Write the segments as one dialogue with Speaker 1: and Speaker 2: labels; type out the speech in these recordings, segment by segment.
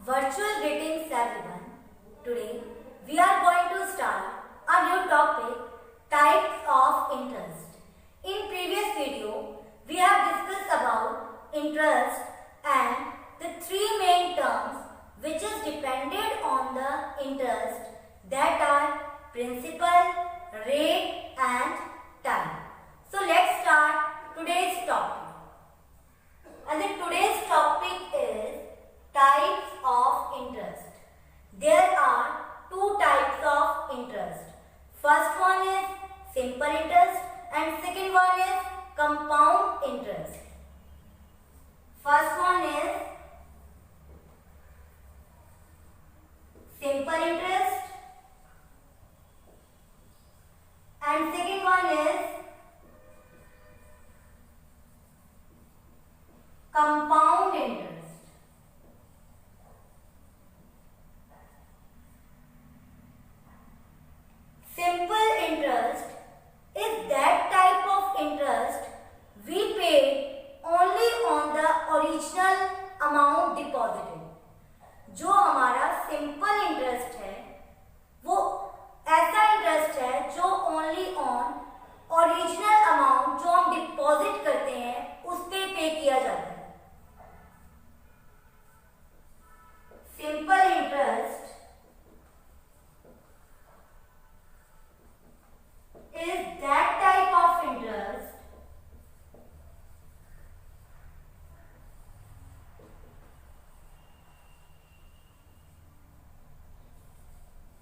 Speaker 1: Virtual greetings everyone. Today we are going to start a new topic, types of interest. In previous video we have discussed about interest and the three main terms which is dependent on the interest, that are principal, rate and time. So let's start today's topic. And today's topic is types of interest. There are two types of interest. First one is simple interest and second one is compound interest. First one is simple interest and second one is compound interest. Simple interest is that type of interest we pay only on the original amount deposited. जो हमारा simple interest है वो ऐसा interest है जो only on original amount जो हम deposit करते हैं उस पे किया जाता है. Simple interest is that type of interest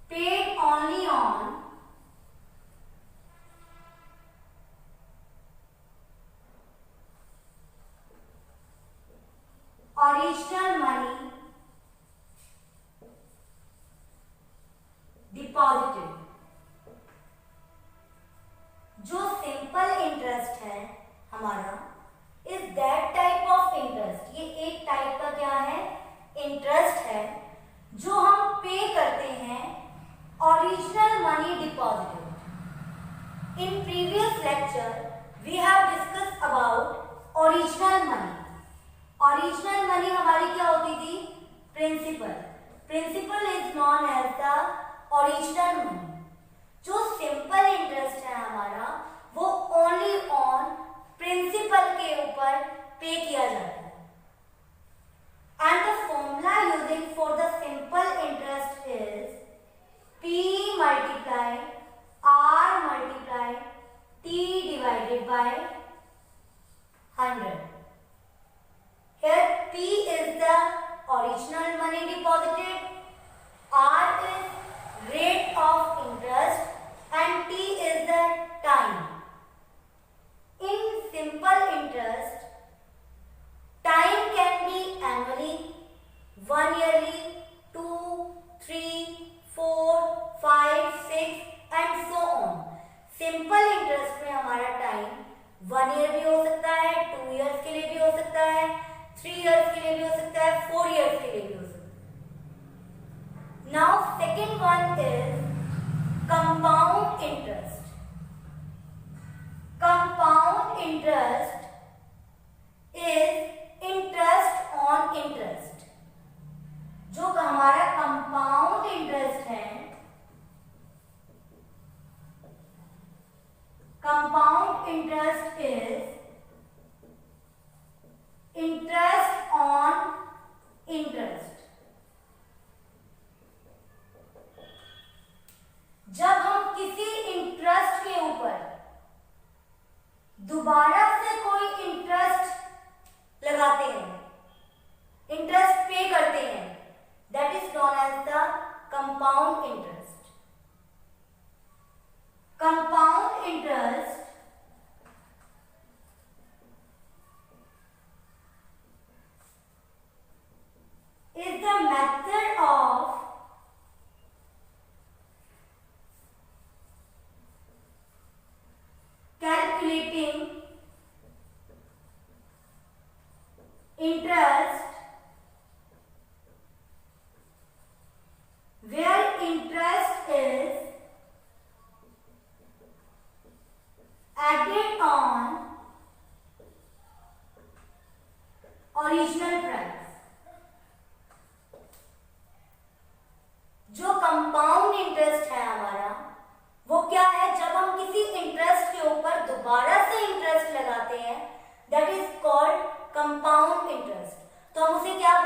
Speaker 1: paid only on original money deposited. जो सिंपल इंटरेस्ट है हमारा is that type of interest, ये एक टाइप का क्या है, इंटरेस्ट है जो हम पे करते हैं original money deposited. In previous lecture we have discussed about original money. Original money हमारी क्या होती थी, principal. Principal is known as the original money. जो सिंपल इंटरेस्ट है हमारा वो ओनली ऑन प्रिंसिपल के ऊपर पे किया जाता है. And the formula using for the simple interest is P multiply R multiply T divided by 100. Here P is the original money deposited, R is rate of interest and T is the time. In simple interest, time can be annually, 1 yearly, 2, 3, 4, 5, 6 and so on. Simple interest में हमारा time 1 year भी हो सकता है, 2 years के लिए भी हो सकता है, 3 years के लिए भी हो सकता है, 4 years के लिए भी हो सकता है. Now second one is compound interest. Compound interest is interest on interest. जो हमारा compound interest है, compound interest is interest on interest. जब हम किसी इंटरेस्ट के ऊपर दोबारा से कोई इंटरेस्ट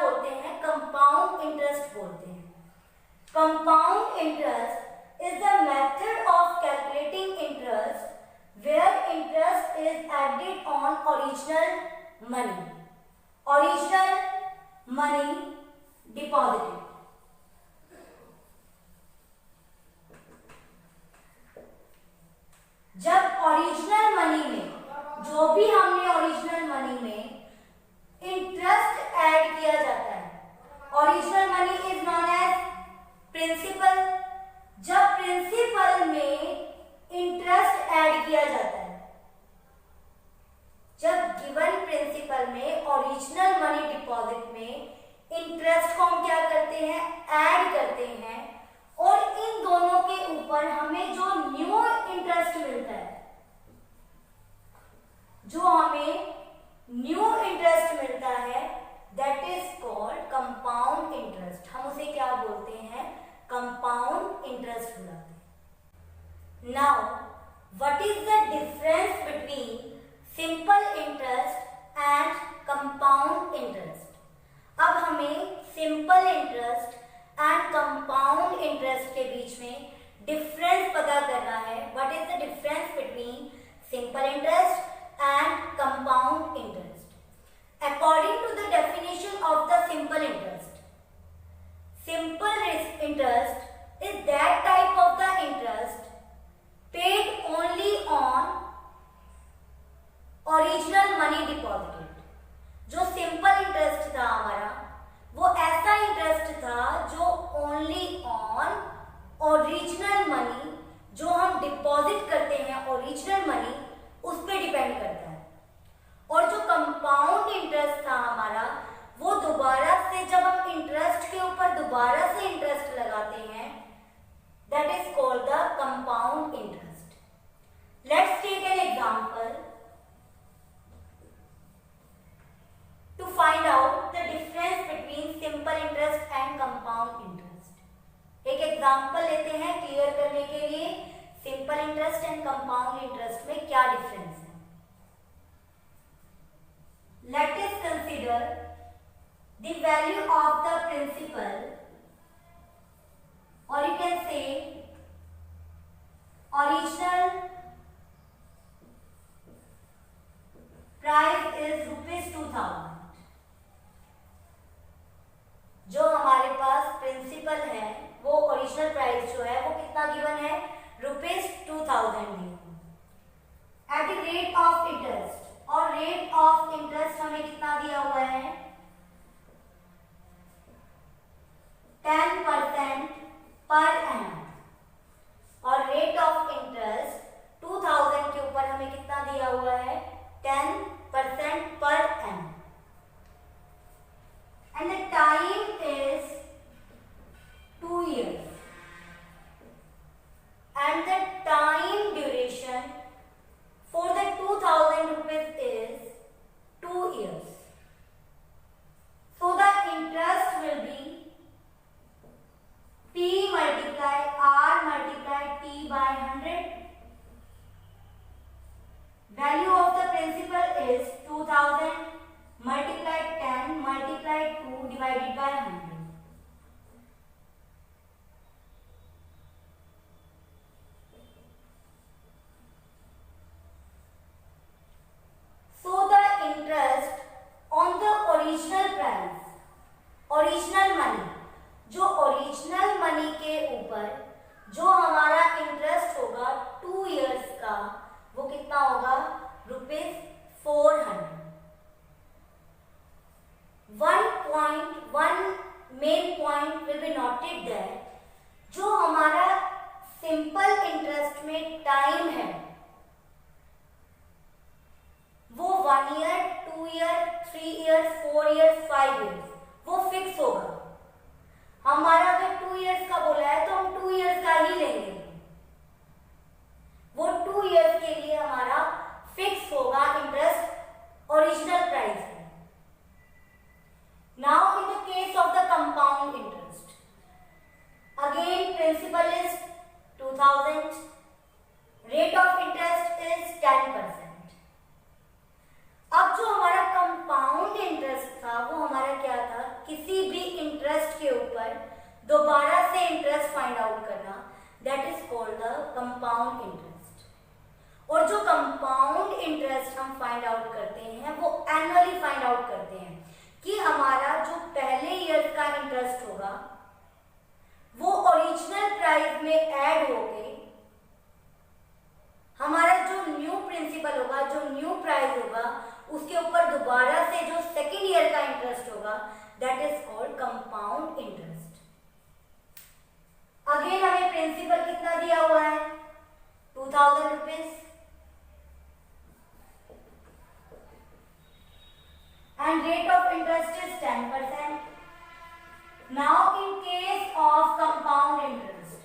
Speaker 1: बोलते हैं, कंपाउंड इंटरेस्ट बोलते हैं। Compound interest is the method of calculating interest where interest is added on original money deposited. जब ओरिजिनल मनी में, जो भी हमने ओरिजिनल मनी में इंटरेस्ट ऐड किया जाता है, original money is known as principal. जब प्रिंसिपल में इंटरेस्ट ऐड किया जाता है, जब गिवन प्रिंसिपल में ओरिजिनल मनी डिपॉजिट में इंटरेस्ट को हम क्या करते हैं, ऐड करते हैं, और इन दोनों के ऊपर हमें जो न्यू इंटरेस्ट मिलता है, जो हमें न्यू इंटरेस्ट मिलता है, that is called compound interest. हम उसे क्या बोलते हैं, कंपाउंड इंटरेस्ट बुलाते हैं। Now what is the difference between simple interest and compound interest? अब हमें simple interest and compound interest के बीच में डिफरेंस पता करना है। What is the difference between simple interest and compound interest? According to the definition of the simple interest, simple interest is that type of the interest paid only on original money deposited. जो simple interest था हमारा, वो ऐसा interest था जो only on original money, जो हम deposit करते हैं ओरिजिनल मनी, उस पर डिपेंड करता है। और जो कंपाउंड इंटरेस्ट था हमारा, वो दोबारा से, जब हम इंटरेस्ट के ऊपर दोबारा से इंटरेस्ट लगाते हैं, that is called the compound interest. Let's take an example to find out the difference between simple interest and compound interest. एक एग्जांपल लेते हैं क्लियर करने के लिए, simple interest and compound interest में क्या डिफरेंस है। Let us consider the value of the principal, or you can say original price is ₹2000। जो हमारे पास प्रिंसिपल है, वो ओरिजिनल प्राइस जो है वो कितना गिवन है, ₹2000 given. At the rate of interest, और रेट ऑफ इंटरेस्ट हमें कितना दिया हुआ है, 10% पर एनम। और रेट ऑफ इंटरेस्ट 2000 के ऊपर हमें कितना दिया हुआ है, 10% per annum. And the time is 2 years, and the time duration for the 2000 rupees is 2 years. So the interest will be P multiply R multiply T by 100. Value of the principal is 2000 multiplied 10 multiplied 2 divided by 100. So the interest on the original price, original money, जो original money के ऊपर जो हमारा interest होगा 2 years का, वो कितना होगा, ₹400। 1 main point will be noted that जो हमारा सिंपल इंटरेस्ट में टाइम है, वो 1 year, 2 year, 3 year, 4 year, 5 years, वो फिक्स होगा। हमारा अगर 2 इयर्स का बोला है तो हम 2 इयर्स का ही लेंगे, वो 2 इयर्स के लिए हमारा फिक्स होगा इंटरेस्ट ओरिजिनल प्राइस है। Now in the case of the compound interest, again principal is 2000, rate of interest is 10%. अब जो हमारा कंपाउंड इंटरेस्ट था वो हमारा क्या था, ऊपर दोबारा से इंटरेस्ट फाइंड आउट करना, that is called the compound interest. और जो कंपाउंड इंटरेस्ट हम फाइंड आउट करते हैं वो एनुअली फाइंड आउट करते हैं कि हमारा जो पहले ईयर का इंटरेस्ट होगा वो ओरिजिनल प्राइस में ऐड होके हमारा जो न्यू प्रिंसिपल होगा, जो न्यू प्राइस होगा, उसके ऊपर दोबारा से जो सेकेंड ईयर का इंटरेस्ट होगा, that is called compound interest. Again हमें प्रिंसिपल कितना दिया हुआ है, 2000 rupees, and rate of interest is 10%. Now in case of compound interest,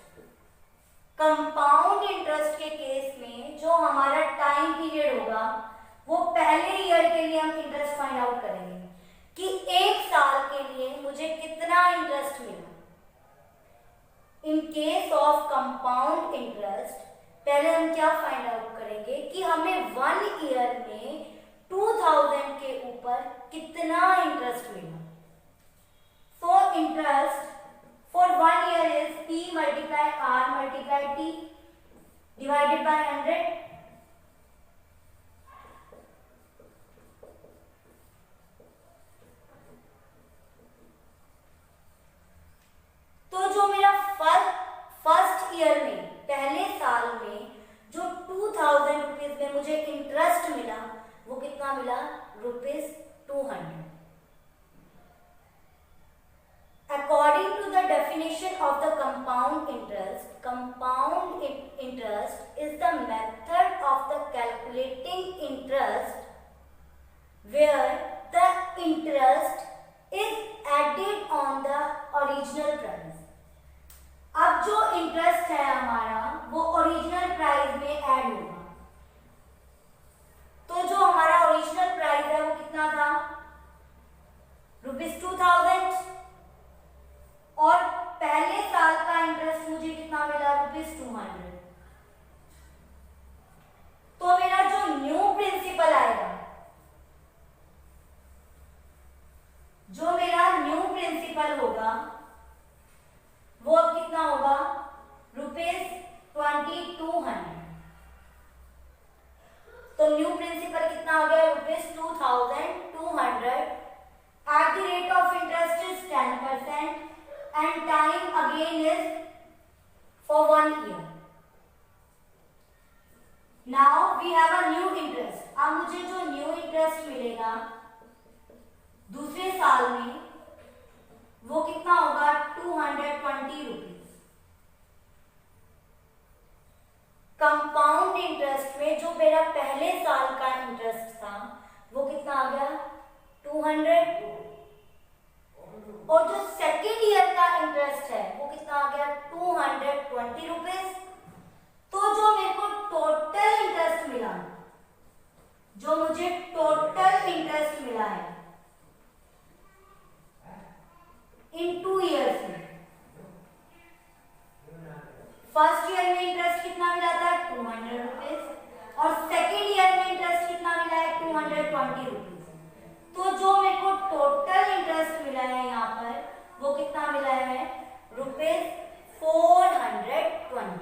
Speaker 1: compound interest के केस में जो हमारा टाइम पीरियड होगा वो पहले ईयर के लिए हम इंटरेस्ट फाइंड आउट करेंगे कि एक साल के लिए मुझे कितना इंटरेस्ट मिला। In case of compound interest पहले हम क्या फाइंड आउट करेंगे कि हमें 1 ईयर में 2000 के ऊपर कितना इंटरेस्ट मिला। So interest for 1 year is P multiply R multiply T divided by 100। तो जो मेरा फर्स्ट ईयर में, पहले साल में जो 2000 रुपीज में मुझे इंटरेस्ट मिला वो कितना मिला, ₹200। According to the definition of the compound interest is the method of the calculating interest where the interest is added on the original price। अब जो इंटरेस्ट है हमारा वो ओरिजिनल प्राइस में ऐड होगा। तो जो हमारा ओरिजिनल प्राइस है वो कितना था, ₹2000, और पहले साल का इंटरेस्ट मुझे कितना मिला, ₹200। तो मेरा जो न्यू प्रिंसिपल आएगा, जो मेरा न्यू प्रिंसिपल होगा वो अब कितना होगा, ₹2200। तो न्यू प्रिंसिपल कितना हो गया, ₹2200 at the rate of interest is 10% and time again is for 1 year. Now we have a new interest. अब मुझे जो न्यू इंटरेस्ट मिलेगा दूसरे साल में वो कितना होगा, 220 रुपीज। कंपाउंड इंटरेस्ट में जो मेरा पहले साल का इंटरेस्ट था वो कितना आ गया, 200, और जो सेकेंड ईयर का इंटरेस्ट है वो कितना आ गया, 220 रुपीज। तो जो मेरे को टोटल इंटरेस्ट मिला, जो मुझे टोटल इंटरेस्ट मिला है इन 2 ईयर्स में, फर्स्ट ईयर में इंटरेस्ट कितना मिला था, 200 रुपीज, और सेकेंड ईयर में इंटरेस्ट कितना मिला है, 220 रुपीज। तो जो मेरे को टोटल इंटरेस्ट मिला है यहाँ पर वो कितना मिला है, ₹420।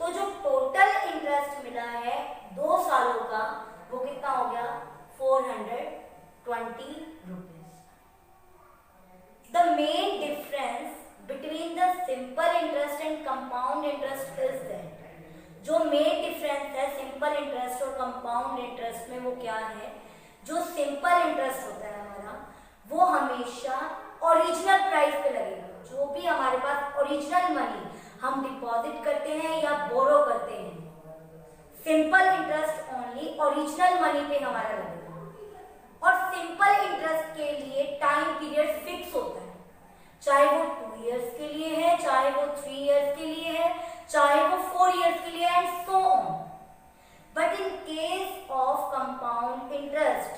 Speaker 1: तो जो टोटल इंटरेस्ट मिला है 2 सालों का वो कितना हो गया, 420 rupees. The main difference between the simple interest and compound interest is that, जो मेन डिफरेंस है सिंपल इंटरेस्ट और कंपाउंड इंटरेस्ट में वो क्या है, जो सिंपल इंटरेस्ट होता है हमारा वो हमेशा ओरिजिनल प्राइस पे लगेगा। जो भी हमारे पास ओरिजिनल मनी हम डिपॉजिट करते हैं या बोरो करते हैं, simple interest only original money पे हमारा लगेगा। और सिंपल इंटरेस्ट के लिए टाइम पीरियड फिक्स होता है, चाहे वो 2 इयर्स के लिए है, चाहे वो 3 इयर्स के लिए है, चाहे वो 4 इयर्स के लिए, and so on. But in case of compound interest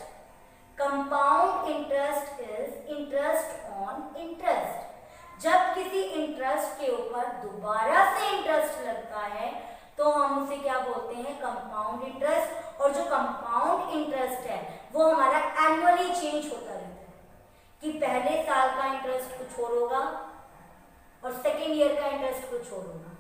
Speaker 1: is interest on interest। जब किसी इंटरेस्ट के ऊपर दोबारा से इंटरेस्ट लगता है तो हम उसे क्या बोलते हैं, कंपाउंड इंटरेस्ट। और जो कंपाउंड इंटरेस्ट है वो हमारा एनुअली चेंज होता रहता है कि पहले साल का इंटरेस्ट कुछ और होगा, सेकेंड ईयर का इंटरेस्ट को छोड़ो ना,